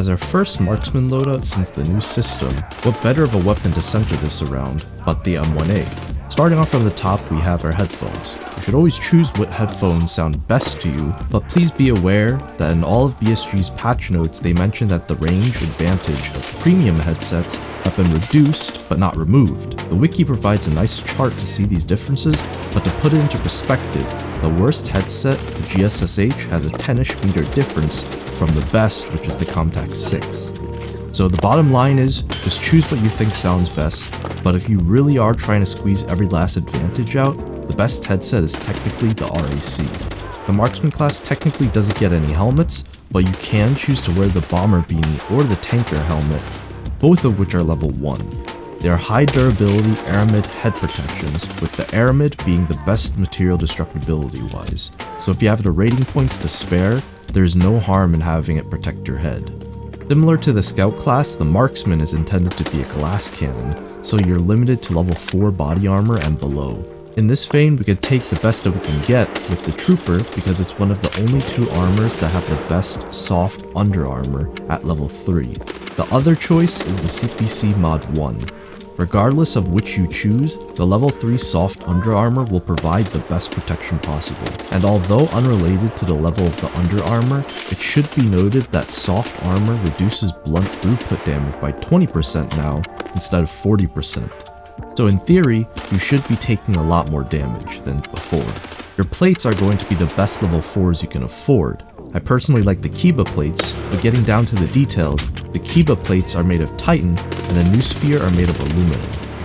As our first Marksman loadout since the new system, what better of a weapon to center this around but the M1A? Starting off from the top, we have our headphones. You should always choose what headphones sound best to you, but please be aware that in all of BSG's patch notes they mention that the range advantage of premium headsets have been reduced but not removed. The wiki provides a nice chart to see these differences, but to put it into perspective, the worst headset, the GSSH, has a 10-ish meter difference from the best, which is the Comtac 6. So the bottom line is, just choose what you think sounds best, but if you really are trying to squeeze every last advantage out, the best headset is technically the RAC. The Marksman class technically doesn't get any helmets, but you can choose to wear the bomber beanie or the tanker helmet, both of which are level 1. They are high durability aramid head protections, with the aramid being the best material destructibility wise. So if you have the rating points to spare, there is no harm in having it protect your head. Similar to the Scout class, the Marksman is intended to be a glass cannon, so you're limited to level 4 body armor and below. In this vein, we could take the best that we can get with the Trooper because it's one of the only 2 armors that have the best soft under armor at level 3. The other choice is the CPC Mod 1. Regardless of which you choose, the level 3 soft under armor will provide the best protection possible. And although unrelated to the level of the under armor, it should be noted that soft armor reduces blunt throughput damage by 20% now instead of 40%. So in theory, you should be taking a lot more damage than before. Your plates are going to be the best level 4s you can afford. I personally like the Kiba plates, but getting down to the details, the Kiba plates are made of Titan and the New Sphere are made of aluminum.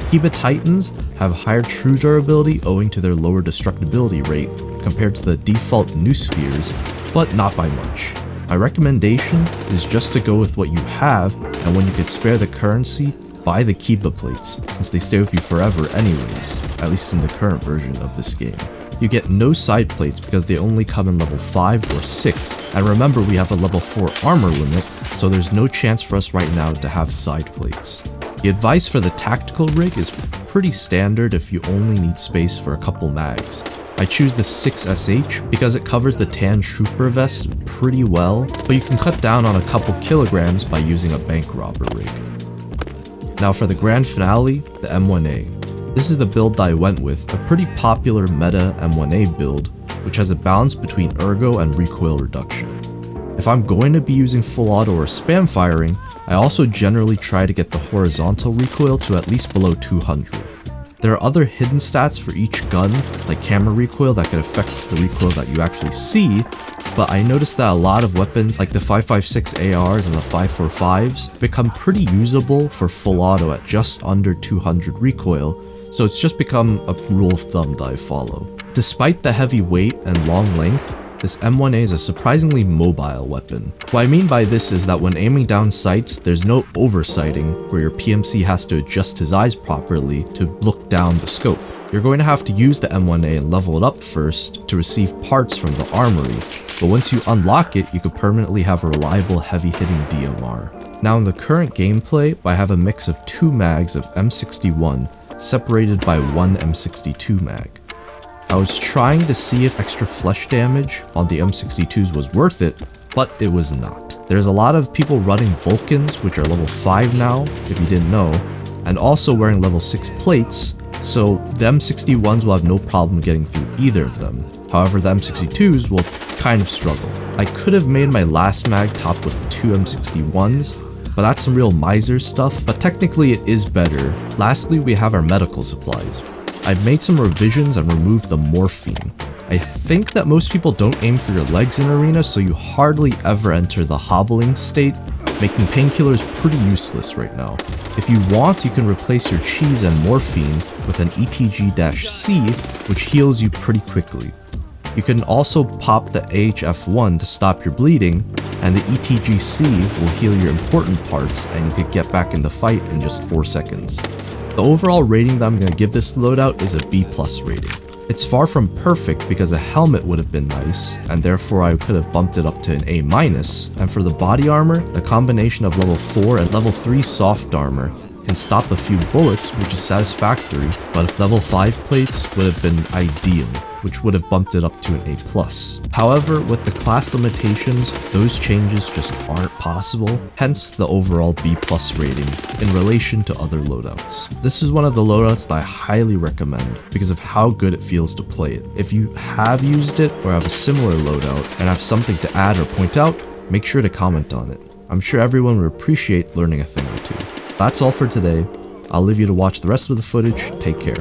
Kiba Titans have higher true durability owing to their lower destructibility rate compared to the default New Spheres, but not by much. My recommendation is just to go with what you have, and when you could spare the currency, buy the Kiba plates, since they stay with you forever anyways, at least in the current version of this game. You get no side plates because they only come in level 5 or 6, and remember we have a level 4 armor limit, so there's no chance for us right now to have side plates. The advice for the tactical rig is pretty standard if you only need space for a couple mags. I choose the 6SH because it covers the tan trooper vest pretty well, but you can cut down on a couple kilograms by using a bank robber rig. Now for the grand finale, the M1A. This is the build that I went with, a pretty popular meta M1A build, which has a balance between ergo and recoil reduction. If I'm going to be using full auto or spam firing, I also generally try to get the horizontal recoil to at least below 200. There are other hidden stats for each gun, like camera recoil, that can affect the recoil that you actually see, but I noticed that a lot of weapons like the 5.56 ARs and the 5.45s become pretty usable for full auto at just under 200 recoil, so it's just become a rule of thumb that I follow. Despite the heavy weight and long length, this M1A is a surprisingly mobile weapon. What I mean by this is that when aiming down sights, there's no oversighting where your PMC has to adjust his eyes properly to look down the scope. You're going to have to use the M1A and level it up first to receive parts from the armory, but once you unlock it, you could permanently have a reliable heavy-hitting DMR. Now in the current gameplay, I have a mix of 2 mags of M61 separated by 1 M62 mag. I was trying to see if extra flesh damage on the M62s was worth it, but it was not. There's a lot of people running Vulcans, which are level 5 now, if you didn't know, and also wearing level 6 plates, so the M61s will have no problem getting through either of them. However, the M62s will kind of struggle. I could have made my last mag top with 2 M61s, but that's some real miser stuff, but technically it is better. Lastly, we have our medical supplies. I've made some revisions and removed the morphine. I think that most people don't aim for your legs in arena, so you hardly ever enter the hobbling state, making painkillers pretty useless right now. If you want, you can replace your cheese and morphine with an ETG-C, which heals you pretty quickly. You can also pop the AHF1 to stop your bleeding, and the ETG-C will heal your important parts and you could get back in the fight in just 4 seconds. The overall rating that I'm going to give this loadout is a B+ rating. It's far from perfect because a helmet would have been nice, and therefore I could have bumped it up to an A-, and for the body armor, the combination of level 4 and level 3 soft armor can stop a few bullets, which is satisfactory, but if level 5 plates would have been ideal, which would have bumped it up to an A+. However, with the class limitations, those changes just aren't possible, hence the overall B+ rating in relation to other loadouts. This is one of the loadouts that I highly recommend because of how good it feels to play it. If you have used it or have a similar loadout and have something to add or point out, make sure to comment on it. I'm sure everyone would appreciate learning a thing or two. That's all for today. I'll leave you to watch the rest of the footage. Take care.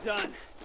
done.